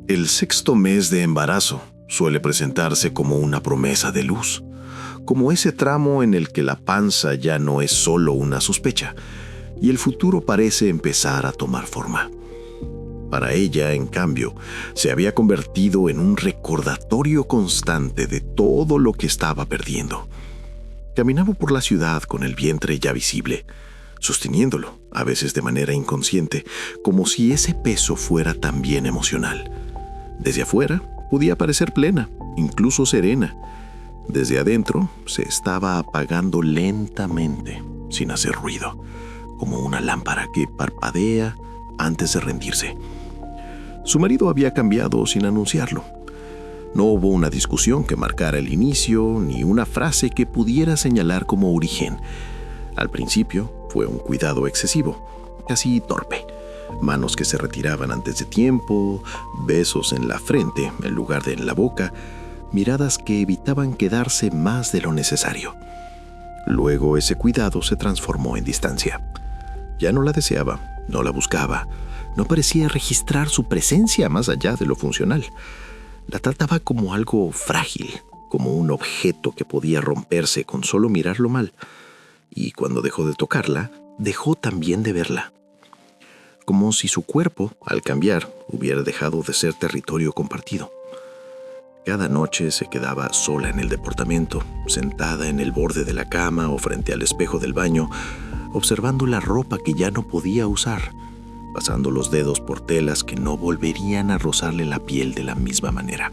El sexto mes de embarazo suele presentarse como una promesa de luz, como ese tramo en el que la panza ya no es solo una sospecha y el futuro parece empezar a tomar forma. Para ella, en cambio, se había convertido en un recordatorio constante de todo lo que estaba perdiendo. Caminaba por la ciudad con el vientre ya visible, sosteniéndolo, a veces de manera inconsciente, como si ese peso fuera también emocional. Desde afuera podía parecer plena, incluso serena. Desde adentro se estaba apagando lentamente, sin hacer ruido, como una lámpara que parpadea antes de rendirse. Su marido había cambiado sin anunciarlo. No hubo una discusión que marcara el inicio, ni una frase que pudiera señalar como origen. Al principio fue un cuidado excesivo, casi torpe. Manos que se retiraban antes de tiempo, besos en la frente en lugar de en la boca, miradas que evitaban quedarse más de lo necesario. Luego ese cuidado se transformó en distancia. Ya no la deseaba, no la buscaba, no parecía registrar su presencia más allá de lo funcional. La trataba como algo frágil, como un objeto que podía romperse con solo mirarlo mal. Y cuando dejó de tocarla, dejó también de verla. Como si su cuerpo, al cambiar, hubiera dejado de ser territorio compartido. Cada noche se quedaba sola en el departamento, sentada en el borde de la cama o frente al espejo del baño, observando la ropa que ya no podía usar, pasando los dedos por telas que no volverían a rozarle la piel de la misma manera.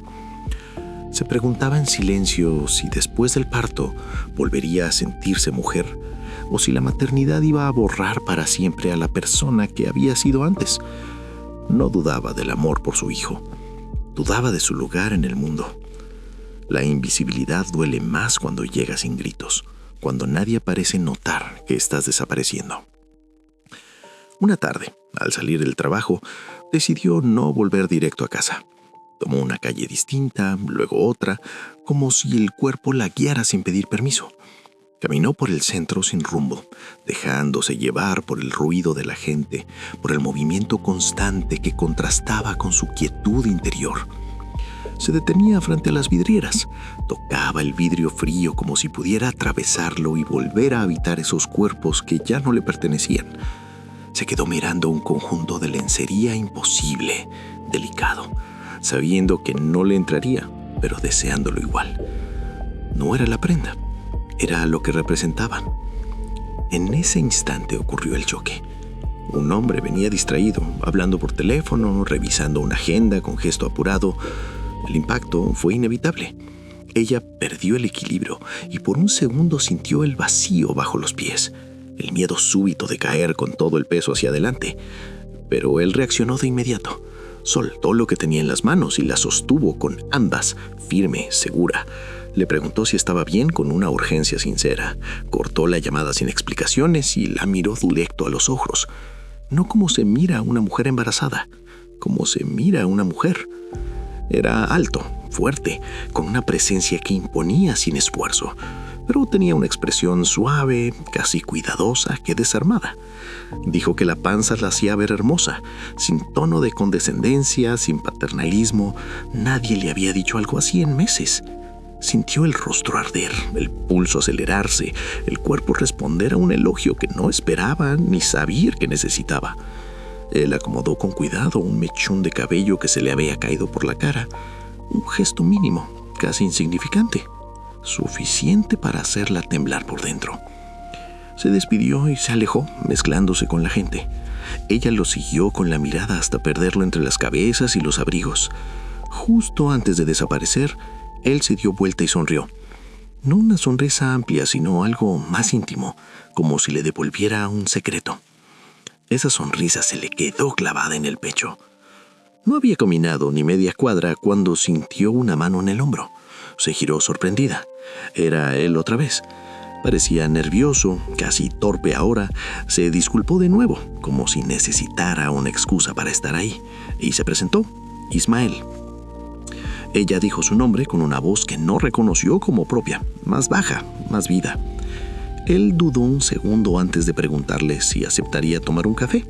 Se preguntaba en silencio si después del parto volvería a sentirse mujer, o si la maternidad iba a borrar para siempre a la persona que había sido antes. No dudaba del amor por su hijo, dudaba de su lugar en el mundo. La invisibilidad duele más cuando llega sin gritos, cuando nadie parece notar que estás desapareciendo. Una tarde, al salir del trabajo, decidió no volver directo a casa. Tomó una calle distinta, luego otra, como si el cuerpo la guiara sin pedir permiso. Caminó por el centro sin rumbo, dejándose llevar por el ruido de la gente, por el movimiento constante que contrastaba con su quietud interior. Se detenía frente a las vidrieras, tocaba el vidrio frío como si pudiera atravesarlo y volver a habitar esos cuerpos que ya no le pertenecían. Se quedó mirando un conjunto de lencería imposible, delicado, sabiendo que no le entraría, pero deseándolo igual. No era la prenda, era lo que representaban. En ese instante ocurrió el choque. Un hombre venía distraído, hablando por teléfono, revisando una agenda con gesto apurado. El impacto fue inevitable. Ella perdió el equilibrio y por un segundo sintió el vacío bajo los pies, el miedo súbito de caer con todo el peso hacia adelante. Pero él reaccionó de inmediato. Soltó lo que tenía en las manos y la sostuvo con ambas, firme, segura. Le preguntó si estaba bien con una urgencia sincera. Cortó la llamada sin explicaciones y la miró directo a los ojos. No como se mira a una mujer embarazada, como se mira a una mujer. Era alto, fuerte, con una presencia que imponía sin esfuerzo, pero tenía una expresión suave, casi cuidadosa, que desarmada. Dijo que la panza la hacía ver hermosa, sin tono de condescendencia, sin paternalismo. Nadie le había dicho algo así en meses. Sintió el rostro arder, el pulso acelerarse, el cuerpo responder a un elogio que no esperaba ni sabía que necesitaba. Él acomodó con cuidado un mechón de cabello que se le había caído por la cara. Un gesto mínimo, casi insignificante, suficiente para hacerla temblar por dentro. Se despidió y se alejó, mezclándose con la gente. Ella lo siguió con la mirada hasta perderlo entre las cabezas y los abrigos. Justo antes de desaparecer, él se dio vuelta y sonrió. No una sonrisa amplia, sino algo más íntimo, como si le devolviera un secreto. Esa sonrisa se le quedó clavada en el pecho. No había caminado ni media cuadra cuando sintió una mano en el hombro. Se giró sorprendida. Era él otra vez. Parecía nervioso, casi torpe ahora. Se disculpó de nuevo, como si necesitara una excusa para estar ahí, y se presentó: Ismael. Ella dijo su nombre con una voz que no reconoció como propia, más baja, más vida. Él dudó un segundo antes de preguntarle si aceptaría tomar un café.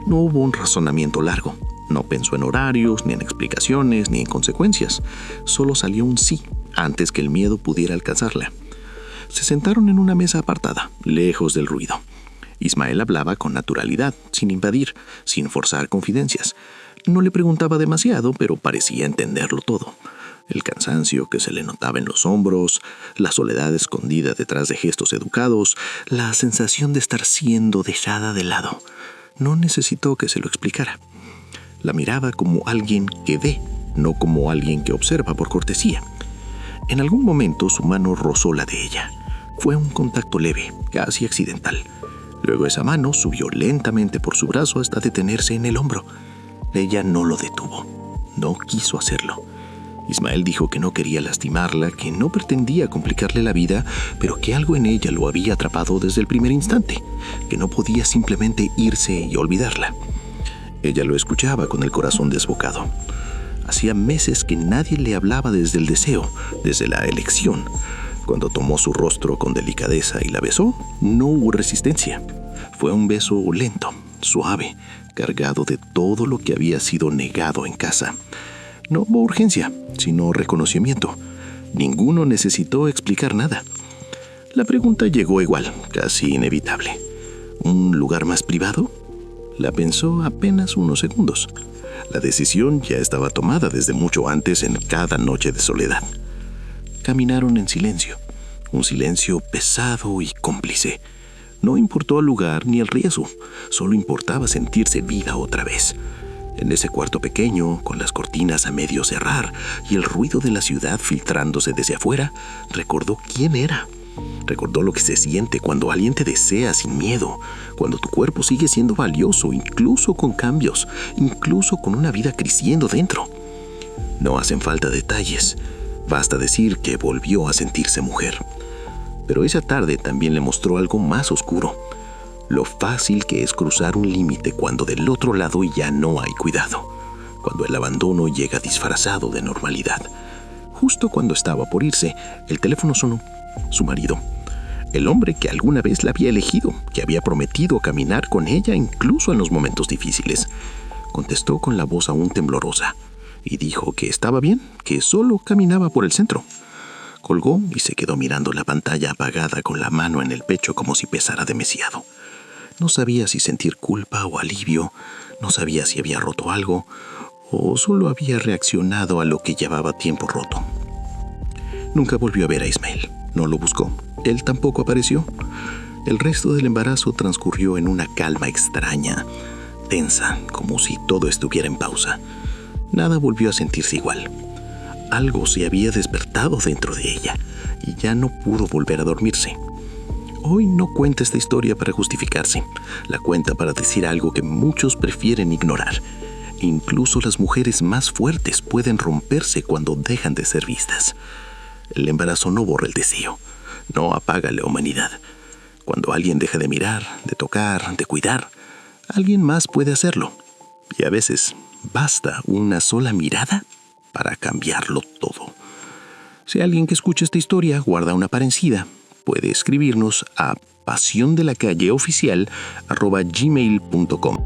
No hubo un razonamiento largo. No pensó en horarios, ni en explicaciones, ni en consecuencias. Solo salió un sí antes que el miedo pudiera alcanzarla. Se sentaron en una mesa apartada, lejos del ruido. Ismael hablaba con naturalidad, sin invadir, sin forzar confidencias. No le preguntaba demasiado, pero parecía entenderlo todo. El cansancio que se le notaba en los hombros, la soledad escondida detrás de gestos educados, la sensación de estar siendo dejada de lado. No necesitó que se lo explicara. La miraba como alguien que ve, no como alguien que observa por cortesía. En algún momento su mano rozó la de ella. Fue un contacto leve, casi accidental. Luego esa mano subió lentamente por su brazo hasta detenerse en el hombro. Ella no lo detuvo. No quiso hacerlo. Ismael dijo que no quería lastimarla, que no pretendía complicarle la vida, pero que algo en ella lo había atrapado desde el primer instante, que no podía simplemente irse y olvidarla. Ella lo escuchaba con el corazón desbocado. Hacía meses que nadie le hablaba desde el deseo, desde la elección. Cuando tomó su rostro con delicadeza y la besó, no hubo resistencia. Fue un beso lento, suave, cargado de todo lo que había sido negado en casa. No hubo urgencia, sino reconocimiento. Ninguno necesitó explicar nada. La pregunta llegó igual, casi inevitable. ¿Un lugar más privado? La pensó apenas unos segundos. La decisión ya estaba tomada desde mucho antes en cada noche de soledad. Caminaron en silencio, un silencio pesado y cómplice. No importó el lugar ni el riesgo, solo importaba sentirse viva otra vez. En ese cuarto pequeño, con las cortinas a medio cerrar y el ruido de la ciudad filtrándose desde afuera, recordó quién era. Recordó lo que se siente cuando alguien te desea sin miedo, cuando tu cuerpo sigue siendo valioso, incluso con cambios, incluso con una vida creciendo dentro. No hacen falta detalles, basta decir que volvió a sentirse mujer. Pero esa tarde también le mostró algo más oscuro. Lo fácil que es cruzar un límite cuando del otro lado ya no hay cuidado, cuando el abandono llega disfrazado de normalidad. Justo cuando estaba por irse, el teléfono sonó. Su marido, el hombre que alguna vez la había elegido, que había prometido caminar con ella incluso en los momentos difíciles. Contestó con la voz aún temblorosa y dijo que estaba bien, que solo caminaba por el centro. Colgó y se quedó mirando la pantalla apagada con la mano en el pecho como si pesara demasiado. No sabía si sentir culpa o alivio, no sabía si había roto algo o solo había reaccionado a lo que llevaba tiempo roto. Nunca volvió a ver a Ismael, no lo buscó, él tampoco apareció. El resto del embarazo transcurrió en una calma extraña, tensa, como si todo estuviera en pausa. Nada volvió a sentirse igual. Algo se había despertado dentro de ella y ya no pudo volver a dormirse. Hoy no cuenta esta historia para justificarse, la cuenta para decir algo que muchos prefieren ignorar. Incluso las mujeres más fuertes pueden romperse cuando dejan de ser vistas. El embarazo no borra el deseo, no apaga la humanidad. Cuando alguien deja de mirar, de tocar, de cuidar, alguien más puede hacerlo. Y a veces basta una sola mirada para cambiarlo todo. Si alguien que escucha esta historia guarda una parecida, puede escribirnos a pasiondelacalle.oficial@gmail.com.